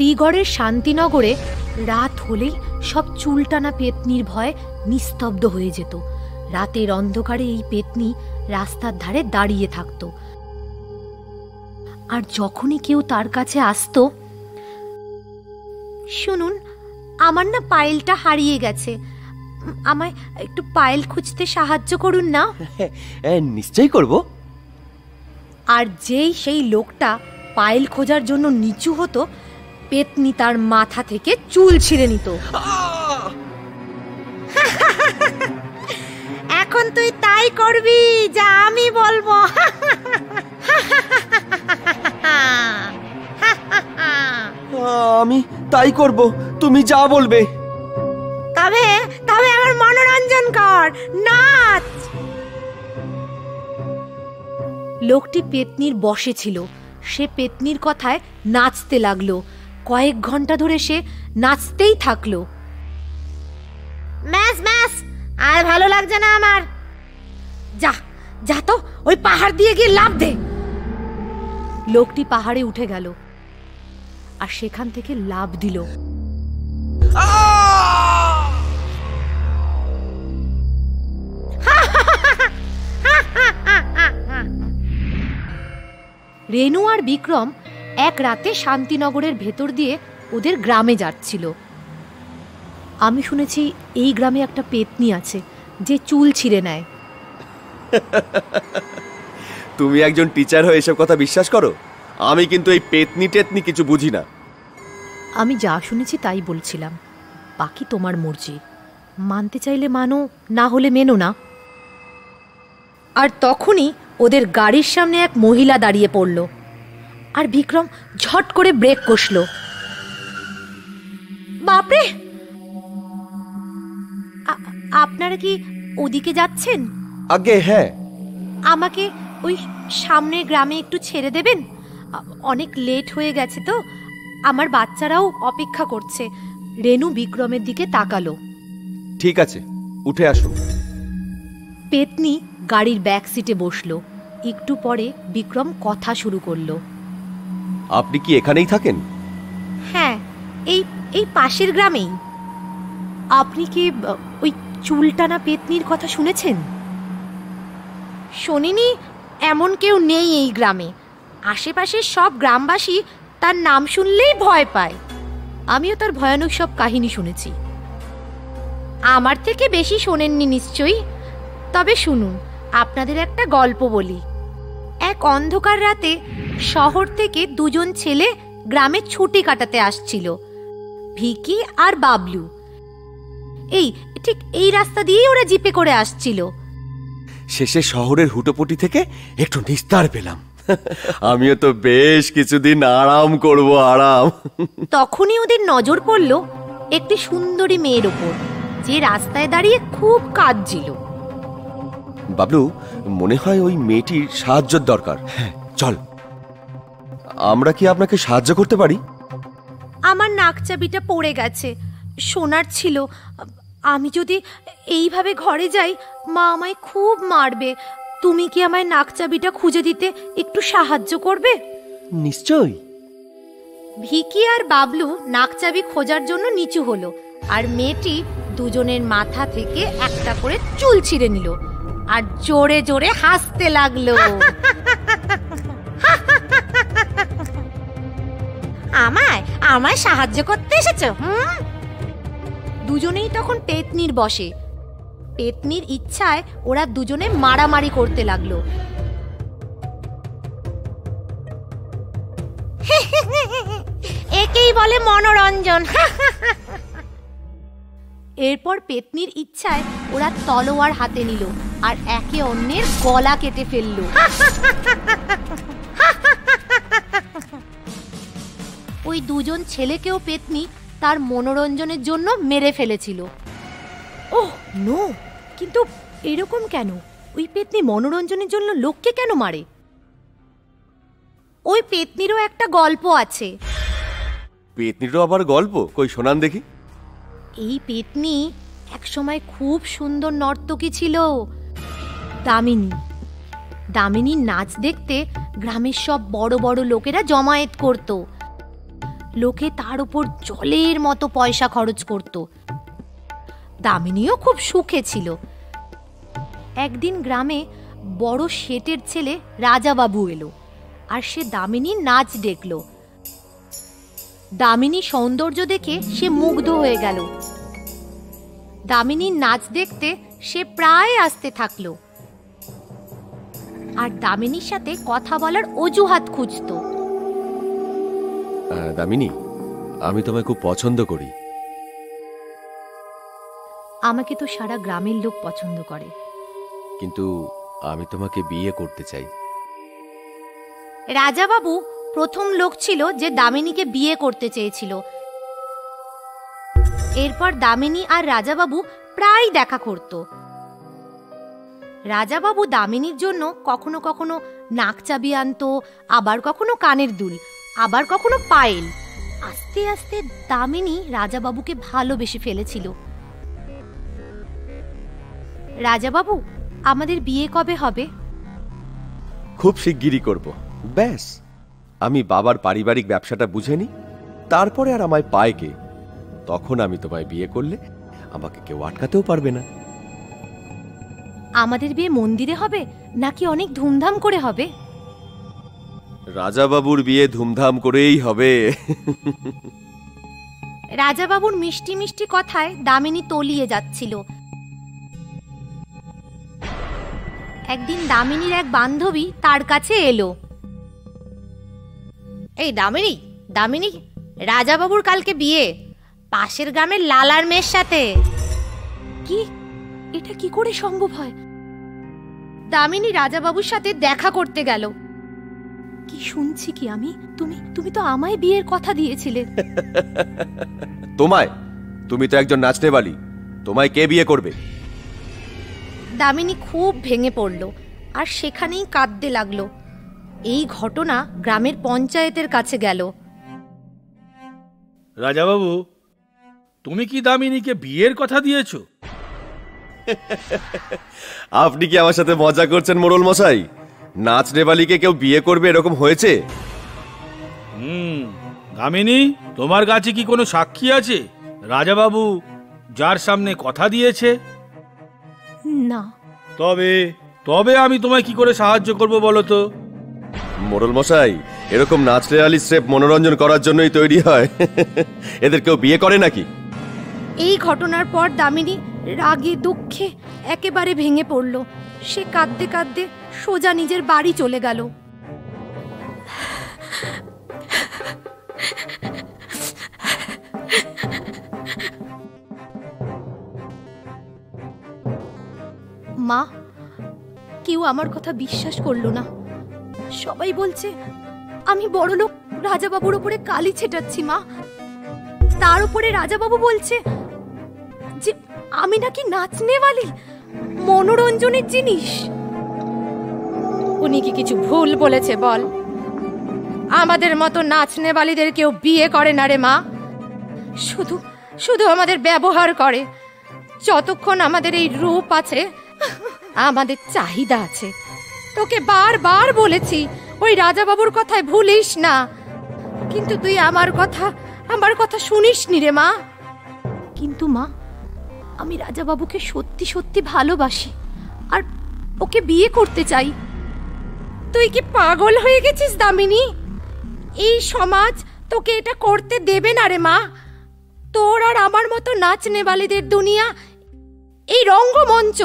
শ্রীগড়ের শান্তিনগরে রাত হলেই সব চুলটানা পেতনির ভয়ে নিস্তব্ধ হয়ে যেত। রাতের অন্ধকারে এই পেতনি রাস্তার ধারে দাঁড়িয়ে থাকত, আর যখনই কেউ তার কাছে আসতো, শুনুন, আমার না পায়েলটা হারিয়ে গেছে, আমায় একটু পায়েল খুঁজতে সাহায্য করুন না। নিশ্চয়ই করব। আর যেই সেই লোকটা পায়েল খোঁজার জন্য নিচু হতো, পেতনি তার মাথা থেকে চুল ছিঁড়ে নিত। এখন তুই তাই করবি যা আমি বলবো। আমি তাই করব, তুমি যা বলবে। তবে তবে আমার মনোরঞ্জন কর, নাচ। লোকটি পেতনির বশে ছিল, সে পেতনির কথায় নাচতে লাগলো। কয়েক ঘন্টা ধরে সে নাচতেই থাকলো। ম্যাস ম্যাস, আর ভালো লাগছে না আমার। যা যা তো, ওই পাহাড় দিয়ে গিয়ে লাফ দে। লোকটি পাহাড়ে উঠে গেল আর সেখান থেকে লাফ দিল। রেনু আর বিক্রম এক রাতে শান্তিনগরের ভেতর দিয়ে ওদের গ্রামে যাচ্ছিল। আমি শুনেছি এই গ্রামে একটা পেতনি আছে যে চুল ছিঁড়ে নেয়। তুমি একজন টিচার হয়ে এসব কথা বিশ্বাস করো? আমি কিন্তু এই পেতনি টেতনি কিছু বুঝি না। আমি যা শুনেছি তাই বলছিলাম, বাকি তোমার মর্জি। মানতে চাইলে মানো, না হলে মেনো না। আর তখনই ওদের গাড়ির সামনে এক মহিলা দাঁড়িয়ে পড়ল, আর বিক্রম ঝট করে ব্রেক কষল। বাপরে, আপনারা কি ওদিকে যাচ্ছেন? আগে হ্যাঁ। আমাকে ওই সামনের গ্রামে একটু ছেড়ে দেবেন? অনেক লেট হয়ে গেছে তো, আমার বাচ্চারাও অপেক্ষা করছে। রেনু বিক্রমের দিকে তাকালো। ঠিক আছে, উঠে আসুন। পেতনি গাড়ির ব্যাক সিটে বসলো। একটু পরে বিক্রম কথা শুরু করলো। আপনি কি এখানেই থাকেন? হ্যাঁ, এই এই পাশের গ্রামেই। আপনি কি ওই চুলটানা পেতনির কথা শুনেছেন? শুনিনি, এমন কেউ নেই এই গ্রামে। আশেপাশের সব গ্রামবাসী তার নাম শুনলেই ভয় পায়। আমিও তার ভয়ানক সব কাহিনী শুনেছি। আমার থেকে বেশি শোনেননি নিশ্চয়ই। তবে শুনুন, আপনাদের একটা গল্প বলি। এক অন্ধকার রাতে শহর থেকে দুজন ছেলে গ্রামে ছুটি কাটাতে আসছিল, ভিকি আর বাবলু। এই ঠিক এই রাস্তা দিয়েই ওরা জিপে করে আসছিল। শেষে শহরের হুটোপটি থেকে একটু নিস্তার পেলাম। আমিও তো বেশ কিছুদিন আরাম করব, আরাম। তখনই ওদের নজর পড়ল একটি সুন্দরী মেয়ের ওপর, যে রাস্তায় দাঁড়িয়ে খুব কাঁদছিল। বাবলু, মনে হয় ওই মেয়েটির সাহায্যের দরকার। হ্যাঁ চল, আমরা কি আপনাকে সাহায্য করতে পারি? আমার নাকচাবিটা পড়ে গেছে, সোনার ছিল। আমি যদি এইভাবে ঘরে যাই, মা আমায় খুব মারবে। তুমি কি আমায় নাকচাবিটা খুঁজে দিতে একটু সাহায্য করবে? নিশ্চয়ই। ভিকি আর বাবলু নাকচাবি খোঁজার জন্য নিচু হলো, আর মেয়েটি দুজনের মাথা থেকে একটা করে চুল ছিঁড়ে নিল আর জোরে জোরে হাসতে লাগলো। আমায় আমায় সাহায্য করতে এসেছো? দুজনেই তখন পেতনির বশে। পেতনির ইচ্ছায় ওরা দুজনে মারামারি করতে লাগলো। একেই বলে মনোরঞ্জন। এরপর পেতনির ইচ্ছায় ওরা তলোয়ার হাতে নিল আর একে অন্যের গলা কেটে ফেললো। ওই দুজন ছেলেকেও পেতনি তার মনোরঞ্জনের জন্য মেরে ফেলেছিল। ওহ নো, কিন্তু এরকম কেন? ওই পেতনি মনোরঞ্জনের জন্য লোককে কেন মারে? ওই পেতনিরও একটা গল্প আছে। পেতনিরও আবার গল্প? কই শোনান দেখি। এই পেতনি একসময় খুব সুন্দর নর্তকী ছিল, দামিনী। দামিনীর নাচ দেখতে গ্রামের সব বড় বড় লোকেরা জমায়েত করত। লোকে তার উপর জলের মতো পয়সা খরচ করত। দামিনীও খুব সুখে ছিল। একদিন গ্রামে বড় শেঠের ছেলে রাজাবাবু এলো, আর সে দামিনীর নাচ দেখল। দামিনীর সৌন্দর্য দেখে সে মুগ্ধ হয়ে গেল। দামিনীর নাচ দেখতে সে প্রায় আসতে থাকলো, আর দামিনীর সাথে কথা বলার অজুহাত খুঁজতো। দামিনী, আমি তোমায় খুব পছন্দ করি। আমাকে তো সারা গ্রামের লোক পছন্দ করে, কিন্তু আমি তোমাকে বিয়ে করতে চাই। রাজাবাবু প্রথম লোক ছিল যে দামিনীকে বিয়ে করতে চেয়েছিল। এরপর দামিনী আর রাজাবাবু প্রায় দেখা করত। রাজাবাবু দামিনীর জন্য কখনো কখনো নাকচাবি আনতো, আবার কখনো কানের দুল, আবার কখনো পায়েল। আস্তে আস্তে দামিনী রাজাবাবুকে ভালোবেসে ফেলেছিল। রাজাবাবু, আমাদের বিয়ে কবে হবে? খুব শিগগিরই করব। ব্যাস, আমি বাবার পারিবারিক ব্যবসাটা বুঝে নি, তারপরে আর আমায় পায় কে? তখন আমি তোমায় বিয়ে করলে আমাকে কেউ আটকাতেও পারবে না। আমাদের বিয়ে মন্দিরে হবে নাকি অনেক ধুমধাম করে হবে? রাজাবাবুর বিয়ে ধুমধাম করেই হবে। রাজাবাবুর মিষ্টি মিষ্টি কথায় দামিনী তলিয়ে যাচ্ছিল। একদিন দামিনীর এক বান্ধবী তার কাছে এলো। এই দামিনী, দামিনী, রাজাবাবুর কালকে বিয়ে, পাশের গ্রামের লালার মেয়ের সাথে। কি? এটা কি করে সম্ভব হয়? দামিনী রাজাবাবুর সাথে দেখা করতে গেল। কি শুনছি কি আমি? তুমি তো আমায় বিয়ের কথা দিয়েছিলে। তোমায়? তুমি তো একজন নাচনেওয়ালি, তোমায় কে বিয়ে করবে? দামিনী খুব ভেঙে পড়ল আর সেখানেই কাঁদতে লাগলো। এই ঘটনা গ্রামের পঞ্চায়েতের কাছে গেল। রাজাবাবু, তুমি কি দামিনীকে বিয়ের কথা দিয়েছ? আপনি কি আমার সাথে মজা করছেন মোড়ল মশাই? নাচনেওয়ালিকে কেউ বিয়ে করবে এরকম হয়েছে? দামিনী, তোমার কাছে কি কোনো সাক্ষী আছে রাজাবাবু যার সামনে কথা দিয়েছে? না। তবে আমি তোমায় কি করে সাহায্য করব বলো তো? মোড়ল মশাই, এরকম নাচনেওয়ালি স্রেফ মনোরঞ্জন করার জন্যই তৈরি হয়। এদের কেউ বিয়ে করে নাকি? এই ঘটনার পর দামিনী রাগে দুঃখে একেবারে ভেঙে পড়ল। সে কাঁদতে কাঁদতে সোজা নিজের বাড়ি চলে গেল। মা, কেউ আমার কথা বিশ্বাস করলো না। সবাই বলছে আমি বড়লোক রাজাবাবুর উপরে কালি ছেটাচ্ছি। মা, তার উপরে রাজাবাবু বলছে যে আমি নাকি নাচনেওয়ালি, মনোরঞ্জনের জিনিস। উনি কি কিছু ভুল বলেছে বল? আমাদের মতো নাচনেওয়ালিদের কেউ বিয়ে করে না রে মা। শুধু শুধু আমাদের ব্যবহার করে। যতক্ষণ আমাদের এই রূপ আছে, আমাদের চাহিদা আছে। তোকে বারবার বলেছি ওই রাজাবাবুর কথায় ভুলিস না, কিন্তু তুই আমার কথা শুনিস নি রে মা। কিন্তু মা, আমি রাজাবাবুকে সত্যি সত্যি ভালোবাসি আর ওকে বিয়ে করতে চাই। তুই কি পাগল হয়ে গেছিস দামিনী? এই সমাজ তোকে এটা করতে দেবে না রে মা। তোর আর আমার মতো নাচনেওয়ালিদের দুনিয়া, এই রঙ্গমঞ্চ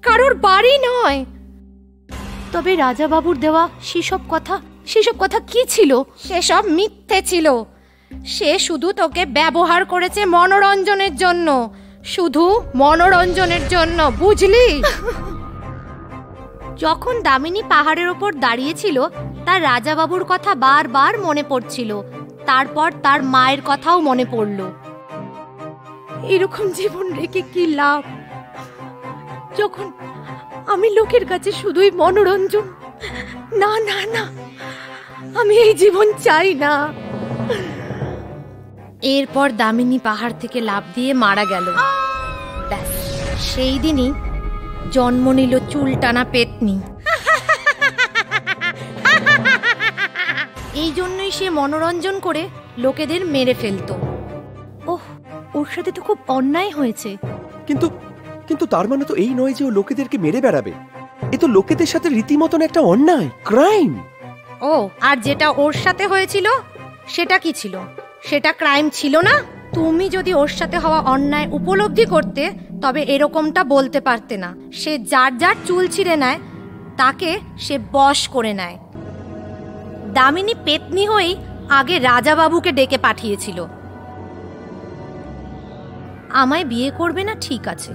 কারোর বাড়ি নয়। তবে রাজাবাবুর দেওয়া সেসব কথা কি ছিল? সেসব মিথ্যে ছিল। সে শুধু তোকে ব্যবহার করেছে মনোরঞ্জনের জন্য, শুধু মনোরঞ্জনের জন্য, বুঝলি? যখন দামিনী পাহাড়ের ওপর দাঁড়িয়েছিল, তার রাজাবাবুর কথা বারবার মনে পড়ছিল। তারপর তার মায়ের কথাও মনে পড়ল। এরকম জীবন রেখে কি লাভ, যখন আমি লোকের কাছে শুধুই মনোরঞ্জন? না না না, আমি এই জীবন চাই না। এরপর দামিনী পাহাড় থেকে লাফ দিয়ে মারা গেল। ব্যাস, সেই দিনই জন্ম নিল চুলটানা পেতনি। এই জন্যই সে মনোরঞ্জন করে লোকেদের মেরে ফেলতো। ওহ, ওর সাথে তো খুব অন্যায় হয়েছে। কিন্তু কিন্তু তার মানে তো এই নয় যে ও লোকেদেরকে মেরে বেড়াবে। এ তো লোকেদের সাথে রীতিমতন একটা অন্যায়, ক্রাইম। ও, আর যেটা ওর সাথে হয়েছিল সেটা কি ছিল? সেটা ক্রাইম ছিল না? তুমি যদি ওর সাথে হওয়া অন্যায় উপলব্ধি করতে তবে এরকমটা বলতে পারতে না। সে যার যার চুল ছিঁড়ে নেয় তাকে সে বশ করে নেয়। দামিনী পেতনি হয়েই আগে রাজাবাবুকে ডেকে পাঠিয়েছিল। আমায় বিয়ে করবে না ঠিক আছে,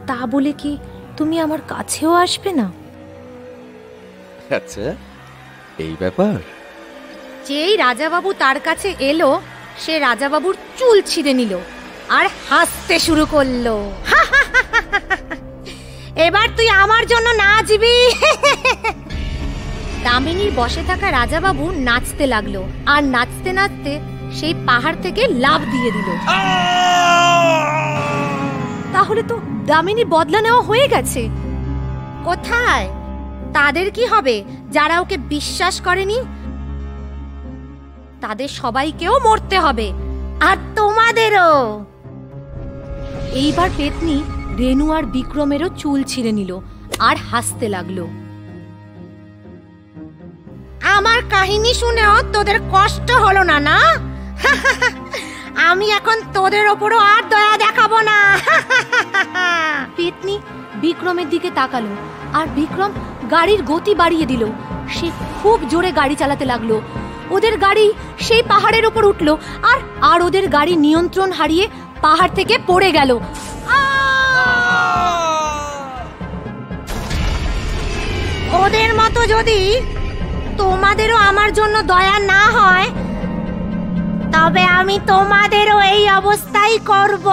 তা বলে কি তুমি আমার কাছেও আসবে না? আচ্ছা, এই ব্যাপার। যেই রাজাবাবু তার কাছে এলো সে রাজাবাবুর চুল ছিঁড়ে নিল আর হাসতে শুরু করলো। এবার তুই আমার জন্য নাচবি। দামিনীর বসে থাকা রাজাবাবু নাচতে লাগলো আর নাচতে নাচতে সেই পাহাড় থেকে লাফ দিয়ে দিল। তাহলে তো দামিনী বদলা নেওয়া হয়ে গেছে। কোথায়? তাদের কি হবে যারা ওকে বিশ্বাস করেনি? তাদের সবাইকেও মরতে হবে, আর তোমাদেরও। এইবার পেতনি রেনু আর বিক্রমেরও চুল ছিঁড়ে নিল আর হাসতে লাগলো। আমার কাহিনী শুনেও তোদের কষ্ট হলো না, না? আমি এখন তোদের ওপরও আর দয়া দেখাবো না। পেতনি বিক্রমের দিকে তাকালো আর বিক্রম গাড়ির গতি বাড়িয়ে দিল। সে খুব জোরে গাড়ি চালাতে লাগলো। ওদের গাড়ি সেই পাহাড়ের উপর উঠলো আর ওদের গাড়ি নিয়ন্ত্রণ হারিয়ে পাহাড় থেকে পড়ে গেল। ওদের মতো যদি তোমাদেরও আমার জন্য দয়া না হয় তবে আমি তোমাদেরও এই অবস্থাই করব।